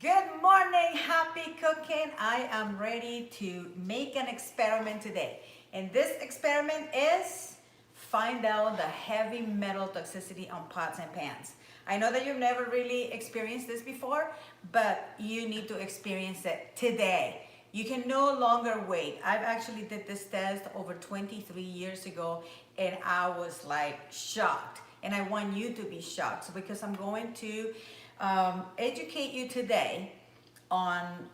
Good morning, happy cooking. I am ready to make an experiment today. And this experiment is find out the heavy metal toxicity on pots and pans. I know that you've never really experienced this before, but you need to experience it today. You can no longer wait. I've actually did this test over 23 years ago and I was like shocked. And I want you to be shocked. So because I'm going to educate you today on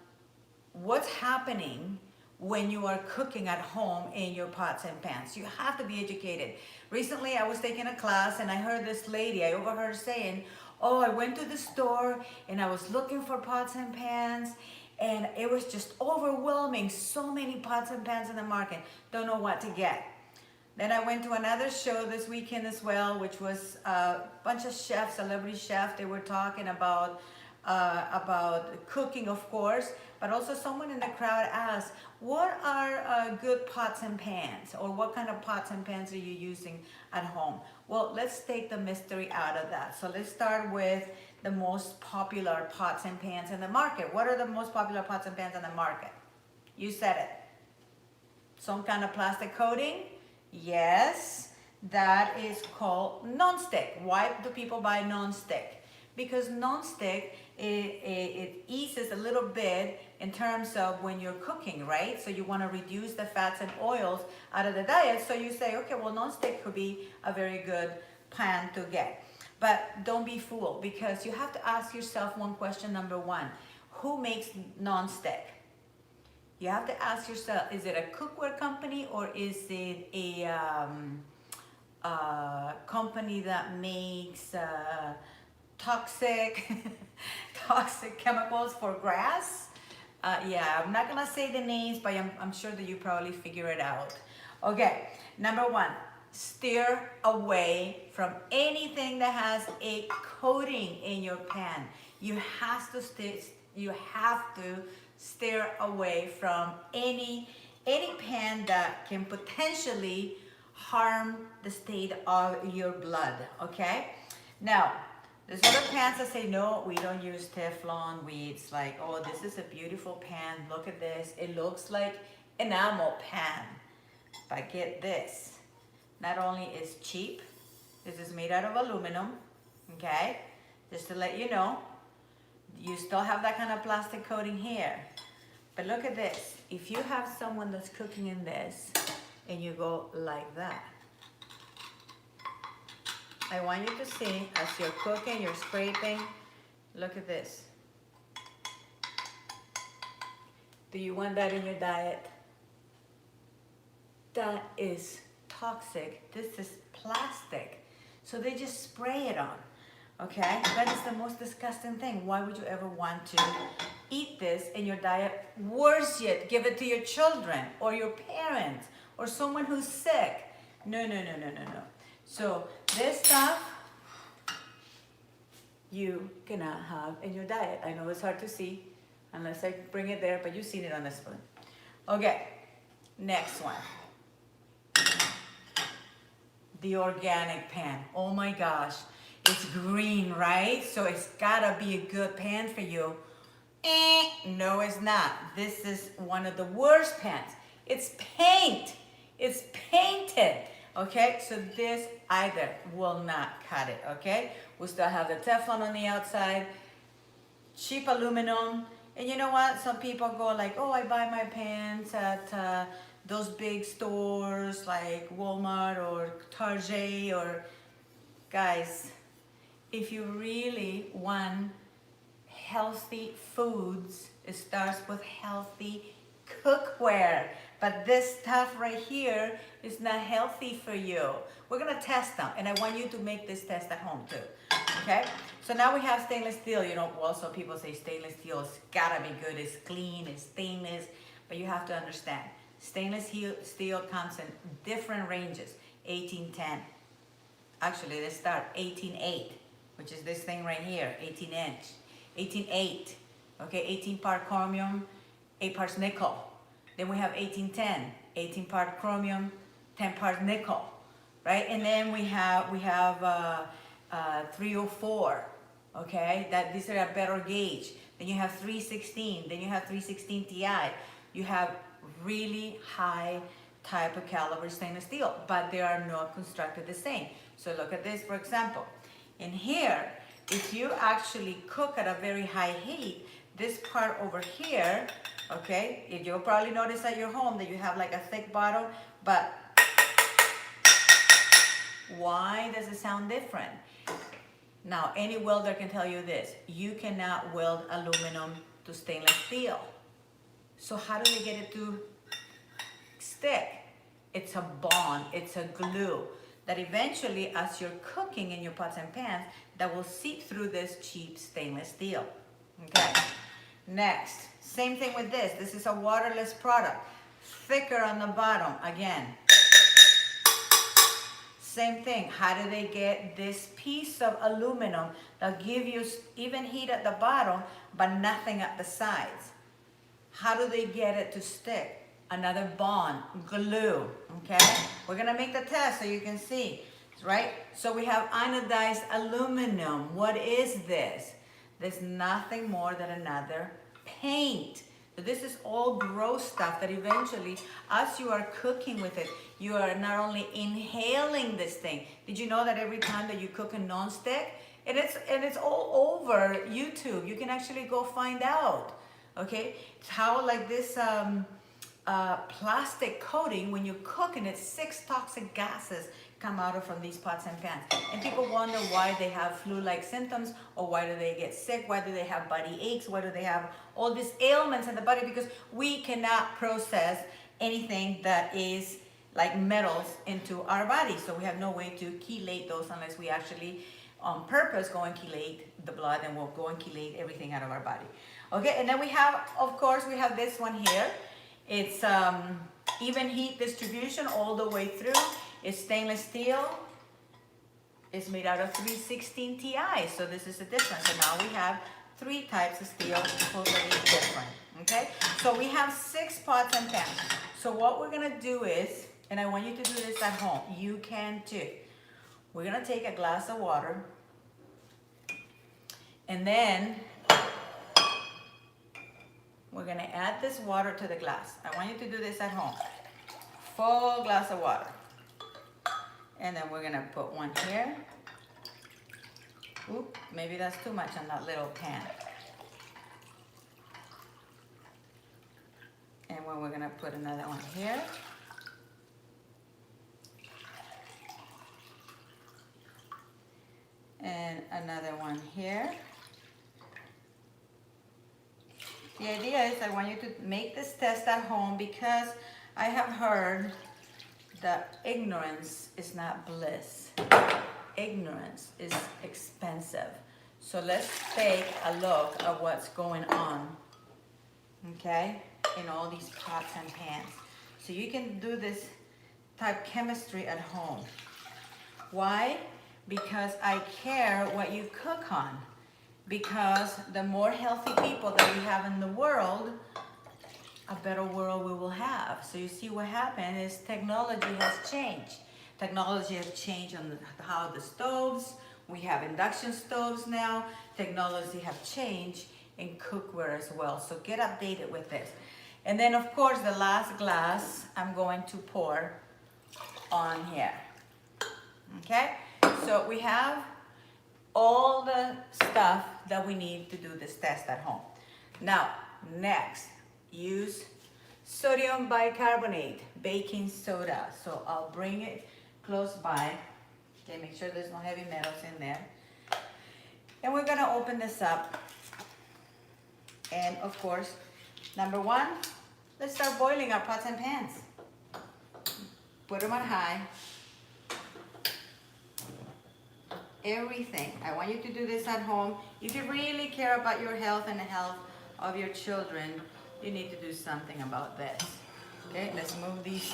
what's happening when you are cooking at home in your pots and pans. You have to be educated. Recently, I was taking a class and I heard this lady, I overheard her saying, oh, I went to the store and I was looking for pots and pans and it was just overwhelming. So many pots and pans in the market. Don't know what to get. Then I went to another show this weekend as well, which was a bunch of chefs, celebrity chefs. They were talking about cooking, of course, but also someone in the crowd asked, what are good pots and pans? Or what kind of pots and pans are you using at home? Well, let's take the mystery out of that. So let's start with the most popular pots and pans in the market. What are the most popular pots and pans in the market? You said it. Some kind of plastic coating? Yes, that is called non-stick. Why do people buy non-stick? Because non-stick, it eases a little bit in terms of when you're cooking, right? So you want to reduce the fats and oils out of the diet. So you say, okay, well, non-stick could be a very good pan to get. But don't be fooled, because you have to ask yourself one question, number one. Who makes non-stick? You have to ask yourself, is it a cookware company or is it a company that makes toxic chemicals for grass? Yeah, I'm not gonna say the names, but I'm sure that you probably figure it out. Okay, number one, steer away from anything that has a coating in your pan. You have to steer away from any pan that can potentially harm the state of your blood, okay? Now, there's other pans that say, no, we don't use Teflon. It's like, oh, this is a beautiful pan. Look at this. It looks like enamel pan. But get this. Not only is cheap, this is made out of aluminum, okay? Just to let you know, you still have that kind of plastic coating here. But look at this. If you have someone that's cooking in this and you go like that, I want you to see as you're cooking, you're scraping, look at this. Do you want that in your diet? That is toxic. This is plastic. So they just spray it on. Okay, that is the most disgusting thing. Why would you ever want to eat this in your diet? Worse yet, give it to your children or your parents or someone who's sick. No. So this stuff you cannot have in your diet. I know it's hard to see unless I bring it there, but you've seen it on the spoon. Okay, next one. The organic pan. Oh my gosh. It's green, right? So it's gotta be a good pan for you. No, it's not. This is one of the worst pans. It's paint. It's painted. Okay, so this either will not cut it, okay? We still have the Teflon on the outside, cheap aluminum. And you know what? Some people go like, oh, I buy my pans at those big stores like Walmart or Target or... Guys, if you really want healthy foods, it starts with healthy cookware. But this stuff right here is not healthy for you. We're gonna test them, and I want you to make this test at home too, okay? So now we have stainless steel. You know, well, some people say stainless steel has gotta be good, it's clean, it's stainless, but you have to understand, stainless steel comes in different ranges, 1810. Actually, let's start 18.8, which is this thing right here, 18 inch. 18.8, okay, 18 part chromium, 8 parts nickel. Then we have 1810, 18 part chromium, 10 parts nickel, right? And then we have 304, okay? That these are a better gauge. Then you have 316, then you have 316 Ti. You have really high type of caliber stainless steel, but they are not constructed the same. So look at this, for example. In here, if you actually cook at a very high heat, this part over here, okay, you'll probably notice at your home that you have like a thick bottom, but why does it sound different? Now, any welder can tell you this: you cannot weld aluminum to stainless steel. So how do they get it to stick? It's a bond, it's a glue that eventually, as you're cooking in your pots and pans, that will seep through this cheap stainless steel. Okay. Next, same thing with this. This is a waterless product, thicker on the bottom. Again, same thing. How do they get this piece of aluminum that give you even heat at the bottom, but nothing at the sides? How do they get it to stick? Another bond, glue, okay? We're gonna make the test so you can see, right? So we have anodized aluminum. What is this? There's nothing more than another paint. So this is all gross stuff that eventually, as you are cooking with it, you are not only inhaling this thing. Did you know that every time that you cook a non-stick, and it's all over YouTube. You can actually go find out, okay? It's how like this plastic coating, when you cook, and it's 6 toxic gases come out from these pots and pans. And people wonder why they have flu-like symptoms, or why do they get sick, why do they have body aches, why do they have all these ailments in the body, because we cannot process anything that is like metals into our body. So we have no way to chelate those unless we actually on purpose go and chelate the blood, and we'll go and chelate everything out of our body. Okay, and then we have, of course, we have this one here. It's even heat distribution all the way through. It's stainless steel. It's made out of 316 Ti. So this is the difference. So now we have 3 types of steel, totally different. Okay? So we have 6 pots and pans. So what we're gonna do is, and I want you to do this at home, you can too. We're gonna take a glass of water, and then we're gonna add this water to the glass. I want you to do this at home. Full glass of water. And then we're gonna put one here. Oop, maybe that's too much on that little pan. And then we're gonna put another one here. And another one here. The idea is I want you to make this test at home, because I have heard that ignorance is not bliss. Ignorance is expensive. So let's take a look at what's going on, okay, in all these pots and pans. So you can do this type chemistry at home. Why? Because I care what you cook on. Because the more healthy people that we have in the world, a better world we will have. So you see what happened is technology has changed. Technology has changed on how the stoves, we have induction stoves now. Technology have changed in cookware as well. So get updated with this. And then of course the last glass I'm going to pour on here. Okay? So we have all the stuff that we need to do this test at home. Now, next, use sodium bicarbonate, baking soda. So I'll bring it close by. Okay, make sure there's no heavy metals in there. And we're gonna open this up. And of course, number 1, let's start boiling our pots and pans. Put them on high. Everything. I want you to do this at home. If you really care about your health and the health of your children, you need to do something about this. Okay, let's move these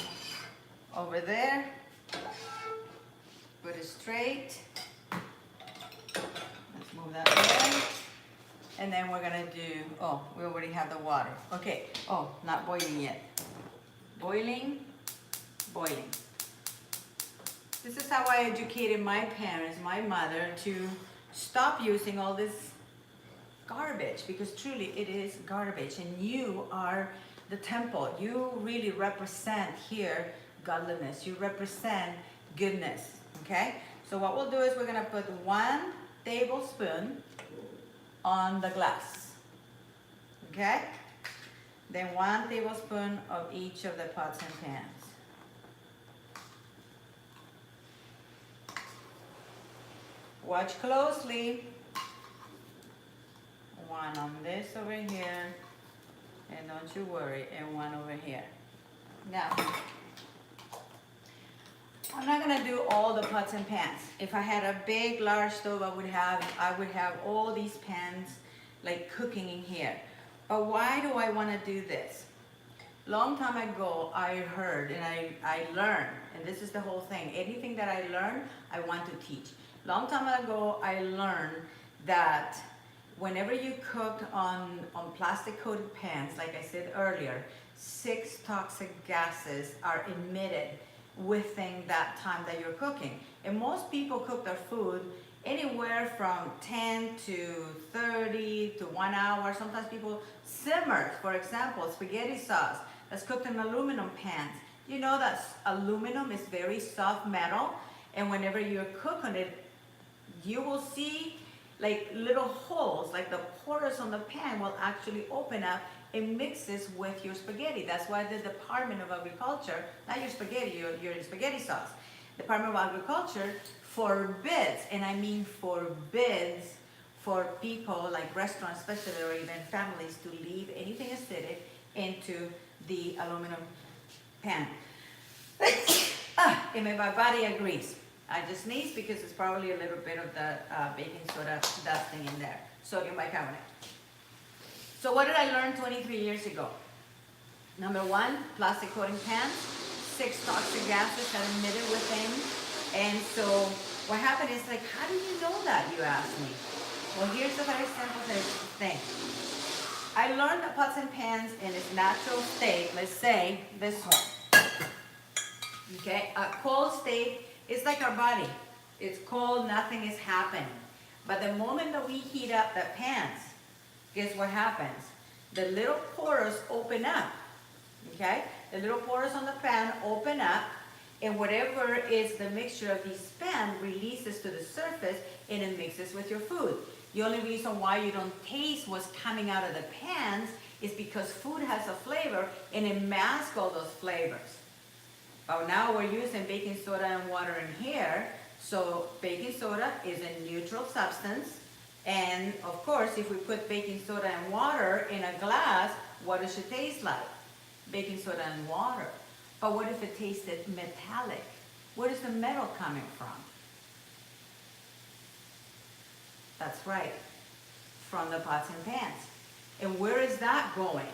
over there. Put it straight. Let's move that there. And then we're gonna do, oh, we already have the water. Okay, oh, not boiling yet. Boiling, boiling. This is how I educated my parents, my mother, to stop using all this garbage, because truly it is garbage, and you are the temple. You really represent here godliness. You represent goodness, okay? So what we'll do is we're gonna put 1 tablespoon on the glass, okay? Then 1 tablespoon of each of the pots and pans. Watch closely. 1 on this over here, and don't you worry, and 1 over here. Now, I'm not gonna do all the pots and pans. If I had a big, large stove, I would have all these pans like cooking in here. But why do I wanna do this? Long time ago, I heard and I learned, and this is the whole thing. Anything that I learn, I want to teach. Long time ago, I learned that whenever you cook on plastic coated pans, like I said earlier, 6 toxic gases are emitted within that time that you're cooking. And most people cook their food anywhere from 10 to 30 to 1 hour. Sometimes people simmer, for example, spaghetti sauce that's cooked in aluminum pans. You know that aluminum is very soft metal, and whenever you cook on it, you will see like little holes, like the pores on the pan will actually open up and mixes with your spaghetti. That's why the Department of Agriculture, not your spaghetti, your spaghetti sauce, Department of Agriculture forbids, and I mean forbids, for people like restaurants especially, or even families, to leave anything acidic into the aluminum pan. And my body agrees. I just sneeze because it's probably a little bit of the baking soda dusting in there, sodium bicarbonate. So what did I learn 23 years ago? Number 1, plastic coating pans, 6 toxic gases that are emitted within. And so what happened is like, how do you know that, you ask me? Well, here's a very simple thing. I learned that pots and pans in its natural state, let's say this one, okay, a cold state, it's like our body. It's cold, nothing is happening. But the moment that we heat up the pans, guess what happens? The little pores open up, okay? The little pores on the pan open up, and whatever is the mixture of these pan releases to the surface, and it mixes with your food. The only reason why you don't taste what's coming out of the pans is because food has a flavor, and it masks all those flavors. But now we're using baking soda and water in here, so baking soda is a neutral substance. And of course, if we put baking soda and water in a glass, what does it taste like? Baking soda and water. But what if it tasted metallic? Where is the metal coming from? That's right, from the pots and pans. And where is that going?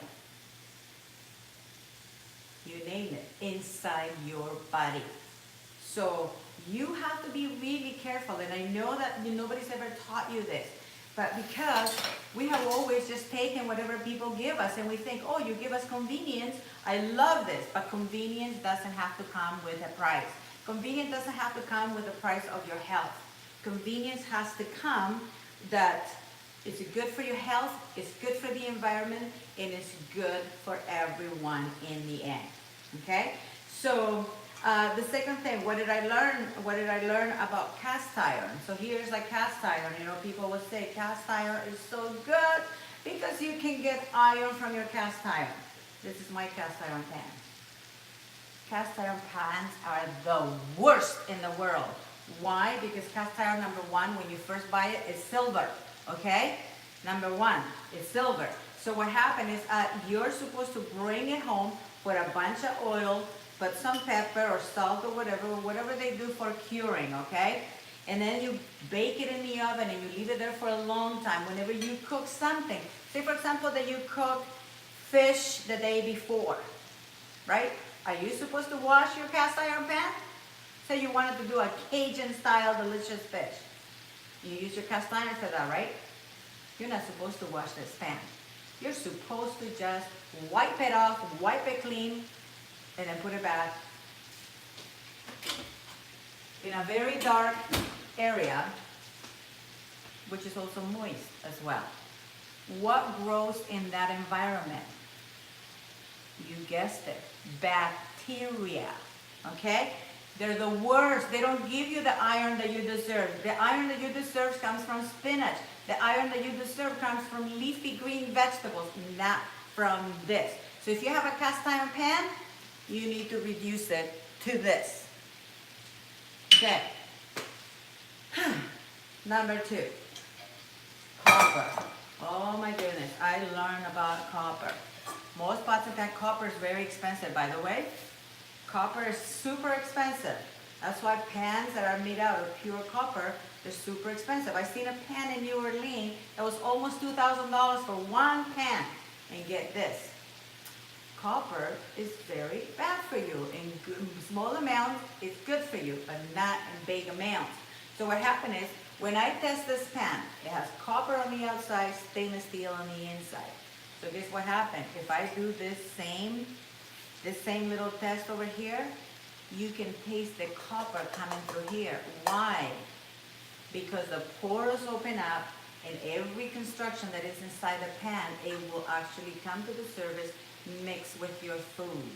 You name it, inside your body. So you have to be really careful, and I know that nobody's ever taught you this, but because we have always just taken whatever people give us, and we think, oh, you give us convenience, I love this, but convenience doesn't have to come with a price. Convenience doesn't have to come with the price of your health. Convenience has to come that it's good for your health, it's good for the environment, and it's good for everyone in the end. Okay? So the second thing, what did I learn? What did I learn about cast iron? So here's like cast iron. You know, people would say cast iron is so good because you can get iron from your cast iron. This is my cast iron pan. Cast iron pans are the worst in the world. Why? Because cast iron, number 1, when you first buy it, is silver. Okay? Number 1, it's silver. So what happened is you're supposed to bring it home, put a bunch of oil, put some pepper or salt or whatever they do for curing, okay? And then you bake it in the oven and you leave it there for a long time. Whenever you cook something, say for example that you cook fish the day before, right? Are you supposed to wash your cast iron pan? Say you wanted to do a Cajun style delicious fish. You use your cast iron for that, right? You're not supposed to wash this pan. You're supposed to just wipe it off, wipe it clean, and then put it back in a very dark area which is also moist as well. What grows in that environment? You guessed it, bacteria, okay? They're the worst. They don't give you the iron that you deserve. The iron that you deserve comes from spinach. The iron that you deserve comes from leafy green vegetables, not from this. So if you have a cast iron pan, you need to reduce it to this. Okay. Number 2, copper. Oh my goodness, I learned about copper. Most pots of that copper is very expensive, by the way. Copper is super expensive. That's why pans that are made out of pure copper, they're super expensive. I seen a pan in New Orleans that was almost $2,000 for one pan. And get this, copper is very bad for you. In small amounts, it's good for you, but not in big amounts. So what happened is, when I test this pan, it has copper on the outside, stainless steel on the inside. So guess what happened? If I do this same little test over here, you can taste the copper coming through here. Why? Because the pores open up, and every construction that is inside the pan, it will actually come to the surface, mix with your food.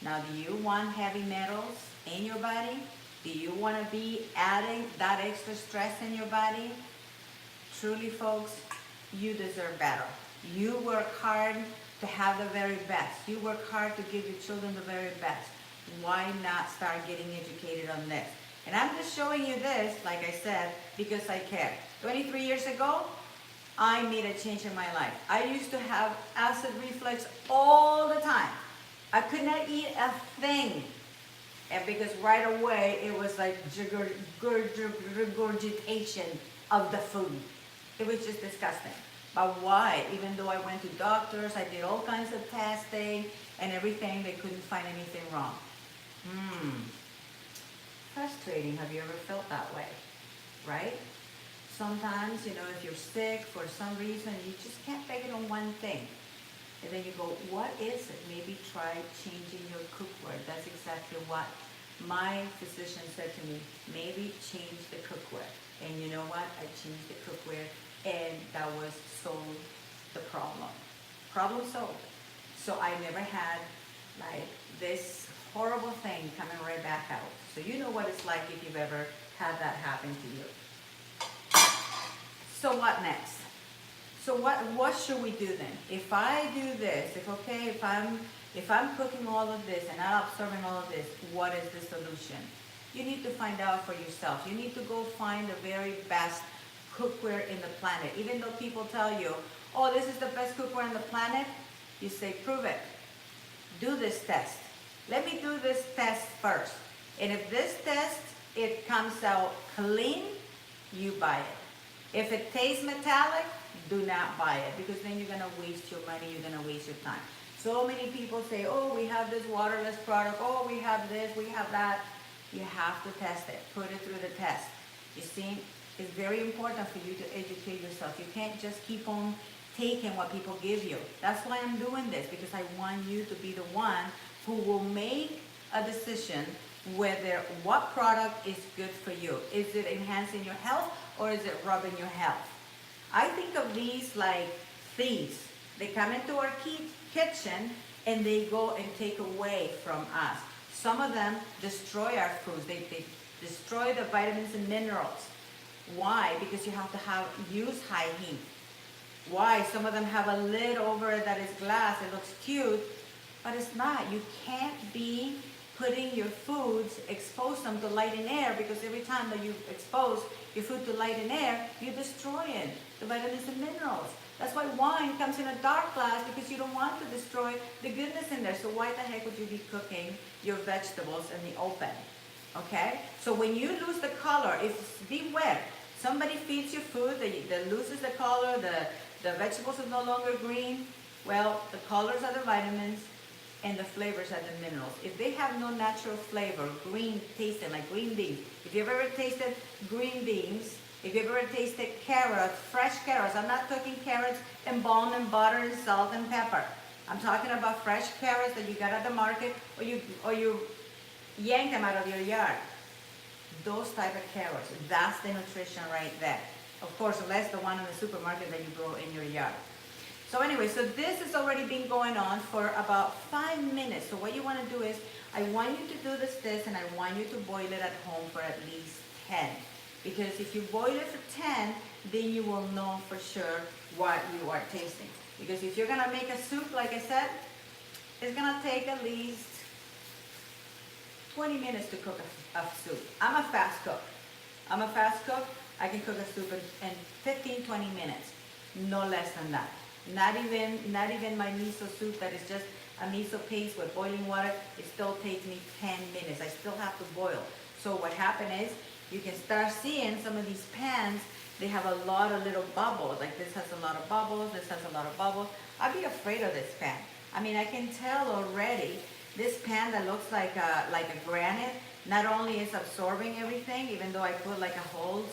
Now, do you want heavy metals in your body? Do you want to be adding that extra stress in your body? Truly, folks, you deserve better. You work hard to have the very best. You work hard to give your children the very best. Why not start getting educated on this? And I'm just showing you this, like I said, because I care. 23 years ago, I made a change in my life. I used to have acid reflux all the time. I could not eat a thing. And because right away, it was like regurgitation of the food. It was just disgusting. But why? Even though I went to doctors, I did all kinds of testing and everything, they couldn't find anything wrong. Frustrating. Have you ever felt that way? Right? Sometimes, you know, if you're sick for some reason, you just can't take it on one thing. And then you go, what is it? Maybe try changing your cookware. That's exactly what my physician said to me. Maybe change the cookware. And you know what? I changed the cookware, and that was solved the problem. Problem solved. So I never had like this horrible thing coming right back out. So you know what it's like if you've ever had that happen to you. So what next? So what should we do then? If I do this, if I'm cooking all of this and I'm absorbing all of this, what is the solution? You need to find out for yourself. You need to go find the very best cookware in the planet. Even though people tell you, oh, this is the best cookware on the planet, you say, prove it. Do this test. Let me do this test first. And if this test, it comes out clean, you buy it. If it tastes metallic, do not buy it, because then you're gonna waste your money, you're gonna waste your time. So many people say, oh, we have this waterless product, oh, we have this, we have that. You have to test it, put it through the test. You see, it's very important for you to educate yourself. You can't just keep on taking what people give you. That's why I'm doing this, because I want you to be the one who will make a decision whether what product is good for you. Is it enhancing your health or is it rubbing your health? I think of these like thieves. They come into our kitchen and they go and take away from us. Some of them destroy our foods. They destroy the vitamins and minerals. Why? Because you have to use high heat. Why? Some of them have a lid over it that is glass. It looks cute, but it's not. You can't be putting your foods, expose them to light and air, because every time that you expose your food to light and air, you're destroying the vitamins and minerals. That's why wine comes in a dark glass, because you don't want to destroy the goodness in there. So why the heck would you be cooking your vegetables in the open? Okay? So when you lose the color, beware. Somebody feeds you food that loses the color, the vegetables are no longer green. Well, the colors are the vitamins, and the flavors are the minerals. If they have no natural flavor, green tasting like green beans. If you've ever tasted green beans, if you've ever tasted carrots, fresh carrots, I'm not talking carrots embalmed in butter and salt and pepper. I'm talking about fresh carrots that you got at the market, or you yank them out of your yard. Those type of carrots, that's the nutrition right there. Of course, unless the one in the supermarket that you grow in your yard. So anyway, so this has already been going on for about 5 minutes. So what you want to do is, I want you to do this, and I want you to boil it at home for at least 10. Because if you boil it for 10, then you will know for sure what you are tasting. Because if you're gonna make a soup, like I said, it's gonna take at least 20 minutes to cook a soup. I'm a fast cook. I can cook a soup in 15, 20 minutes, no less than that. Not even my miso soup that is just a miso paste with boiling water, it still takes me 10 minutes. I still have to boil. So what happened is, you can start seeing some of these pans, they have a lot of little bubbles. Like this has a lot of bubbles, this has a lot of bubbles. I'd be afraid of this pan. I mean, I can tell already, this pan that looks like a granite, not only is absorbing everything, even though I put like a whole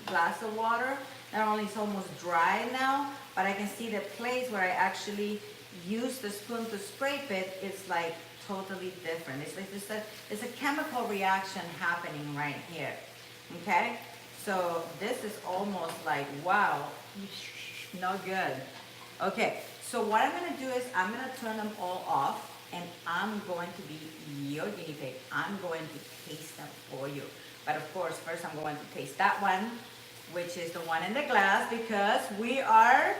glass of water, not only it's almost dry now, but I can see the place where I actually use the spoon to scrape it, it's like totally different. It's like it's a chemical reaction happening right here. Okay? So this is almost like, wow, no good. Okay, so what I'm gonna do is I'm gonna turn them all off, and I'm going to be your guinea pig. I'm going to taste them for you. But of course, first I'm going to taste that one, which is the one in the glass, because we are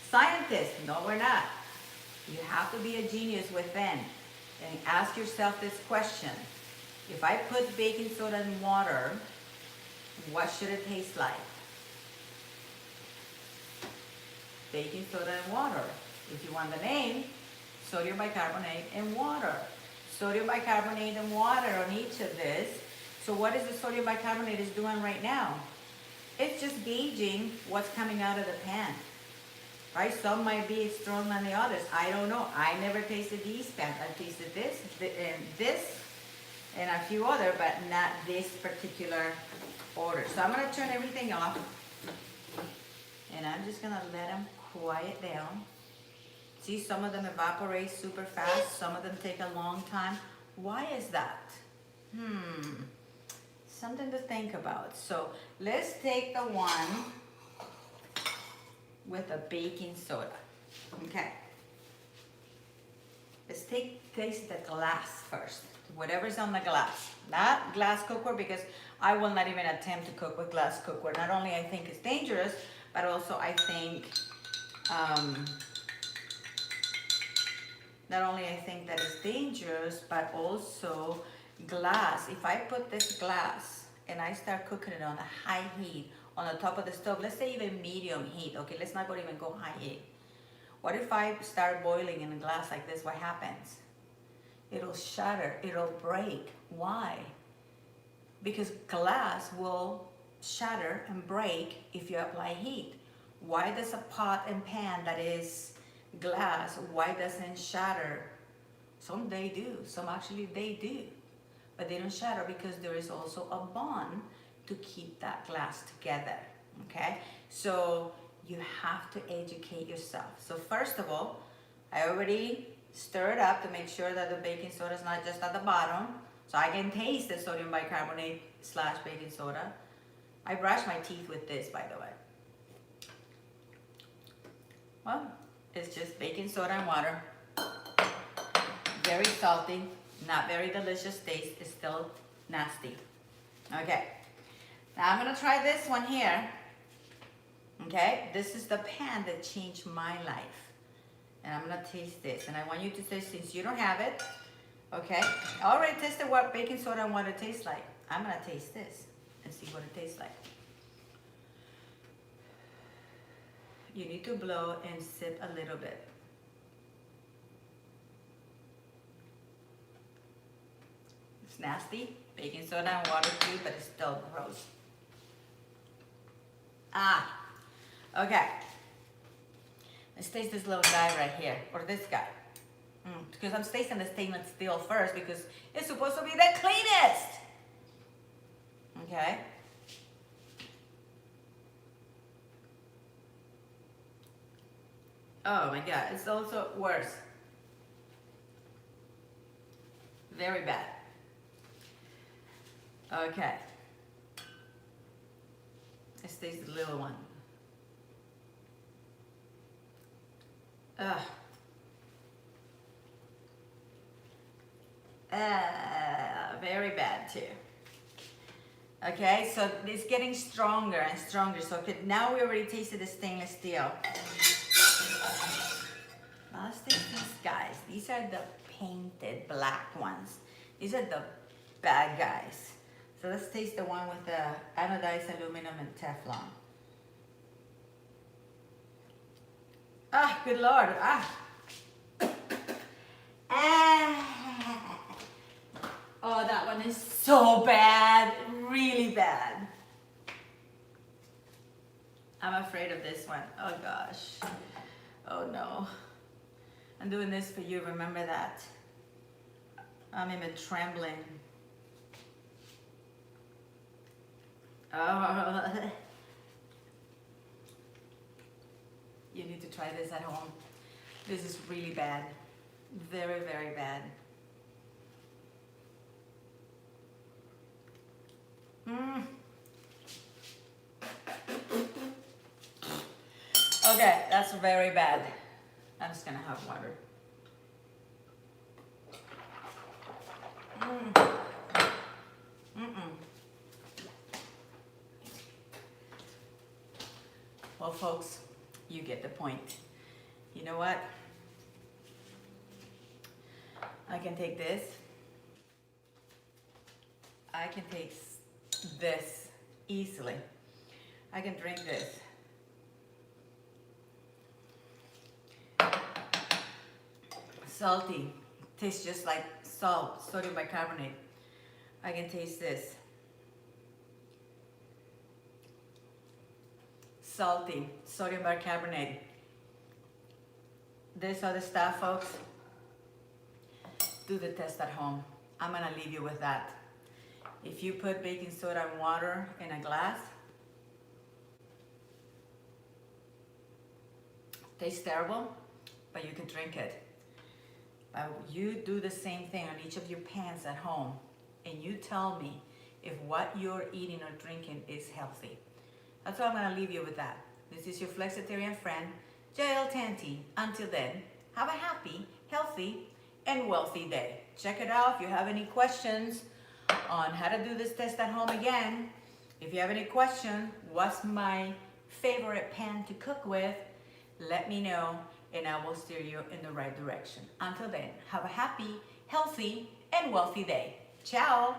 scientists. No, we're not. You have to be a genius within. And ask yourself this question. If I put baking soda in water, what should it taste like? Baking soda and water. If you want the name, sodium bicarbonate and water. Sodium bicarbonate and water on each of this. So what is the sodium bicarbonate is doing right now? It's just gauging what's coming out of the pan. Right? Some might be stronger than the others. I don't know. I never tasted these pans. I tasted this, and a few other, but not this particular order. So I'm going to turn everything off, and I'm just going to let them quiet down. See, some of them evaporate super fast. Some of them take a long time. Why is that? Something to think about. So let's take the one with a baking soda. Okay. Let's taste the glass first. Whatever's on the glass. Not glass cookware, because I will not even attempt to cook with glass cookware. Not only I think it's dangerous, but also I think, not only I think that it's dangerous, but also glass. If I put this glass and I start cooking it on a high heat, on the top of the stove, let's say even medium heat, okay, let's not even go high heat. What if I start boiling in a glass like this? What happens? It'll shatter, it'll break. Why? Because glass will shatter and break if you apply heat. Why does a pot and pan that is glass, why doesn't shatter? Some they do, some actually they do, but they don't shatter because there is also a bond to keep that glass together, okay? So you have to educate yourself. So first of all, I already stirred up to make sure that the baking soda is not just at the bottom, so I can taste the sodium bicarbonate / baking soda. I brush my teeth with this, by the way. Well, it's just baking soda and water. Very salty, not very delicious taste, it's still nasty. Okay. Now I'm gonna try this one here. Okay, this is the pan that changed my life. And I'm gonna taste this. And I want you to taste, since you don't have it, okay? I already tasted what baking soda and water tastes like. I'm gonna taste this and see what it tastes like. You need to blow and sip a little bit. It's nasty, baking soda and water too, but it's still gross. Okay. Let's taste this little guy right here, or this guy. Because I'm tasting the stainless steel first, because it's supposed to be the cleanest. Okay. Oh my God, it's also worse. Very bad. Okay. Let's taste the little one. Very bad too. Okay, so it's getting stronger and stronger. So now we already tasted the stainless steel. Now let's taste these guys. These are the painted black ones. These are the bad guys. So let's taste the one with the anodized aluminum and Teflon. Ah, good Lord. Oh, that one is so bad, really bad. I'm afraid of this one. Oh gosh. Oh no. I'm doing this for you, remember that. I'm even trembling. Oh. You need to try this at home. This is really bad. Very, very bad. Okay, that's very bad. I'm just gonna have water. Well, folks, you get the point. You know what? I can take this. I can take this easily. I can drink this. Salty. Tastes just like salt, sodium bicarbonate. I can taste this. Salty, sodium bicarbonate. This other stuff, folks, do the test at home. I'm gonna leave you with that. If you put baking soda and water in a glass, tastes terrible, but you can drink it. You do the same thing on each of your pans at home, and you tell me if what you're eating or drinking is healthy. That's why I'm gonna leave you with that. This is your flexitarian friend, Jael Tanti. Until then, have a happy, healthy, and wealthy day. Check it out if you have any questions on how to do this test at home again. If you have any question, what's my favorite pan to cook with, let me know and I will steer you in the right direction. Until then, have a happy, healthy, and wealthy day. Ciao.